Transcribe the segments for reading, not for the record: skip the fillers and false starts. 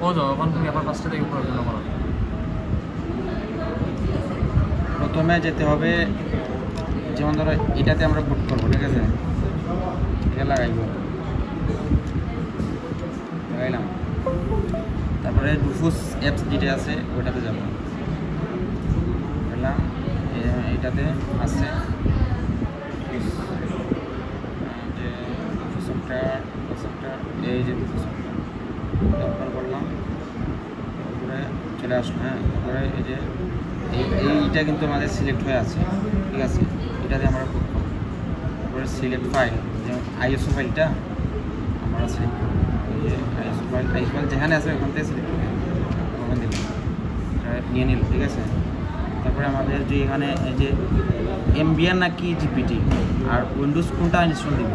ও যখন তুমি আবার ফার্স্টে থেকে পড়াশোনা করো, প্রথমে যেতে হবে, যেমন ধরো এটাতে আমরা বুট করবো, ঠিক আছে, এটা লাগাইলাম, তারপরে ডুফুস অ্যাপস যেটা আছে ওটাতে যাব, গেলাম, এইটাতে আছে যে সফটওয়্যার, এই যে ওপেন করলাম, তারপরে চলে আসলো। হ্যাঁ, তারপরে এই যে এইটা কিন্তু আমাদের সিলেক্ট হয়ে আছে, ঠিক আছে, এটাতে আমরা বুক করবো। তারপরে সিলেক্ট ফাইল, যেমন আইএসও ফাইলটা আমরা সিলেক্ট করবো, এই যে আইএসও ফাইল যেখানে আছে ওখান থেকে সিলেক্ট করে ওখানে দিলাম, নিয়ে নিল, ঠিক আছে। তারপরে আমাদের যে এখানে এই যে এমবিআর নাকি জিপিটি আর উইন্ডোজ কোনটা ইনস্টল দিব,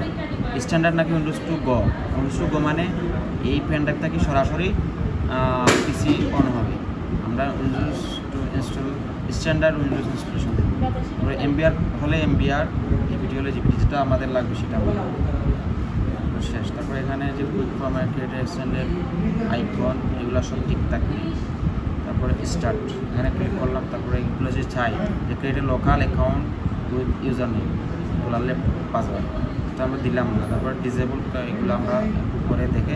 স্ট্যান্ডার্ড নাকি Windows to go. Windows to go মানে এই পেনড্রাইভ থেকে সরাসরি পিসি অন হবে, আমরা Windows two install standard Windows installation দেবো। তারপরে এমবিআর হলে এমবিআর, জিপিটি হলে জিপিটি, যেটা আমাদের লাগবে সেটা আমরা শেষ। তারপরে এখানে যে quick format, created extended icon, এগুলো সব ঠিক থাকবে। তারপরে স্টার্ট, এখানে ক্লিক করলাম। তারপরে এগুলো যে চাই যে create local account with user name, এগুলো পাসওয়ার্ড, তো আমরা দিলাম না। তারপরে ডিসেবল, এগুলো আমরা উপরে দেখে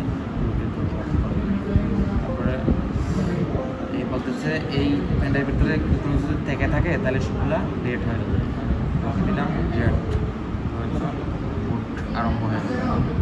তারপরে এই বলতেছে এই পেনড্রাইভের ভিতরে কোনো যদি থেকে থাকে তাহলে সেগুলো ডিলিট হয়ে যাবে, দিলাম ডিলিট, বুট আরম্ভ হয়ে যাবে।